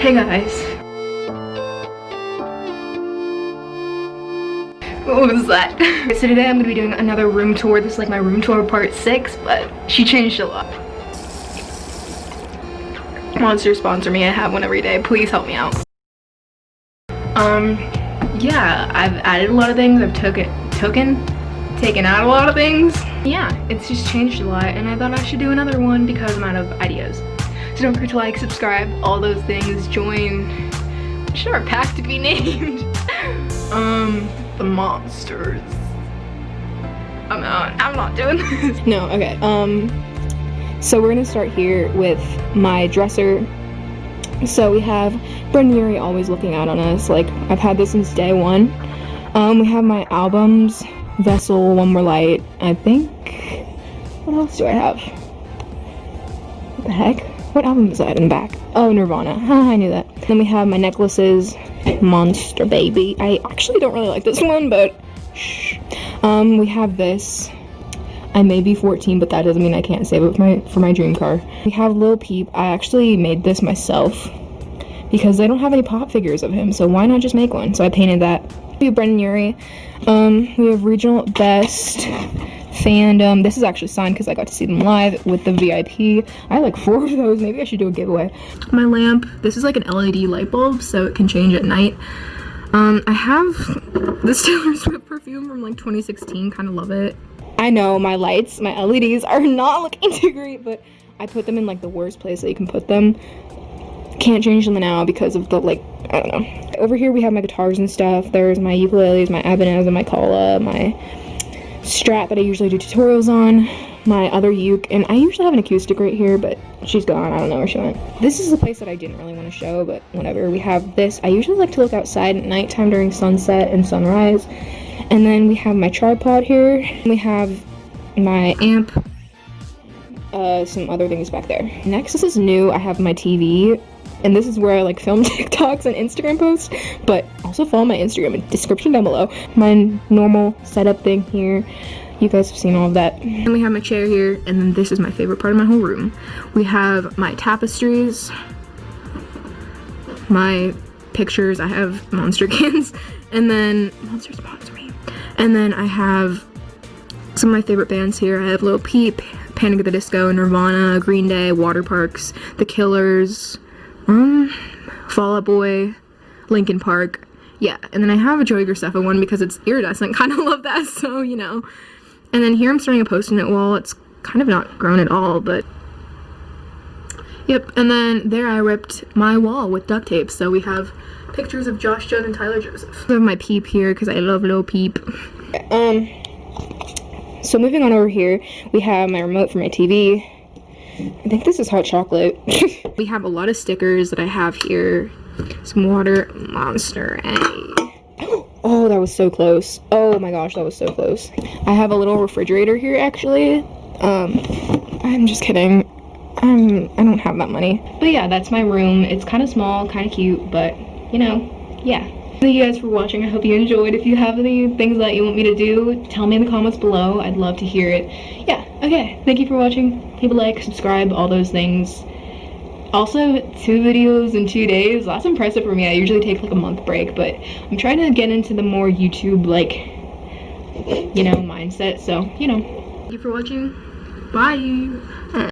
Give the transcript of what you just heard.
Hey guys. What was that? So today I'm gonna be doing another room tour. This is like my room tour part 6, but she changed a lot. Monster sponsor me. I have one every day. Please help me out. Yeah, I've added a lot of things. I've taken out a lot of things. Yeah, it's just changed a lot, and I thought I should do another one because I'm out of ideas. So don't forget to like, subscribe, all those things. Join. What should our pack to be named? The monsters. I'm not doing this. No, okay. So we're gonna start here with my dresser. So we have Brendan Urie always looking out on us. Like, I've had this since day one. We have my albums, Vessel, One More Light, I think. What else do I have? What the heck? What album is that in the back? Oh, Nirvana. I knew that. Then we have my necklaces, Monster Baby. I actually don't really like this one, but shh. We have this. I may be 14, but that doesn't mean I can't save it for my dream car. We have Lil Peep. I actually made this myself because they don't have any pop figures of him, so why not just make one? So I painted that. We have Brendan Urie. We have Regional Best Fandom. This is actually signed because I got to see them live with the VIP. I have like 4 of those. Maybe I should do a giveaway. My lamp. This is like an LED light bulb, so it can change at night. I have this Taylor Swift perfume from like 2016. Kind of love it. I know my lights, my LEDs are not looking too great, but I put them in like the worst place that you can put them. Can't change them now because of the, like, I don't know. Over here we have my guitars and stuff. There's my ukuleles, my Ibanez, and my Kala, my Strat that I usually do tutorials on, my other uke, and I usually have an acoustic right here, but she's gone. I don't know where she went. This is the place that I didn't really want to show, but whatever. We have this. I usually like to look outside at nighttime during sunset and sunrise. And then we have my tripod here. We have my amp, some other things back there. Next, this is new. I have my TV, and this is where I like film TikToks and Instagram posts, but also follow my Instagram in the description down below. My normal setup thing here. You guys have seen all of that. And we have my chair here, and then this is my favorite part of my whole room. We have my tapestries, my pictures. I have Monster cans, and then Monster sponsor me. And then I have some of my favorite bands here. I have Lil Peep, Panic at the Disco, Nirvana, Green Day, Water Parks, The Killers, Fall Out Boy, Linkin Park. Yeah, and then I have a Joey Graceffa one because it's iridescent. Kind of love that, so you know. And then here I'm starting a post-it wall. It's kind of not grown at all, but yep. And then there I ripped my wall with duct tape. So we have pictures of Josh Jones and Tyler Joseph. I have my Peep here because I love Lil Peep. So moving on over here, we have my remote for my TV. I think this is hot chocolate. We have a lot of stickers that I have here. Some water, Monster, oh, that was so close. Oh my gosh, that was so close. I have a little refrigerator here, actually. I'm just kidding. I don't have that money. But yeah, that's my room. It's kind of small, kind of cute, but you know, yeah. Thank you guys for watching. I hope you enjoyed. If you have any things that you want me to do, tell me in the comments below. I'd love to hear it. Yeah, okay. Thank you for watching. Leave a like, subscribe, all those things. Also, 2 videos in 2 days. That's impressive for me. I usually take like a month break, but I'm trying to get into the more YouTube, like, you know, mindset. So, you know. Thank you for watching. Bye.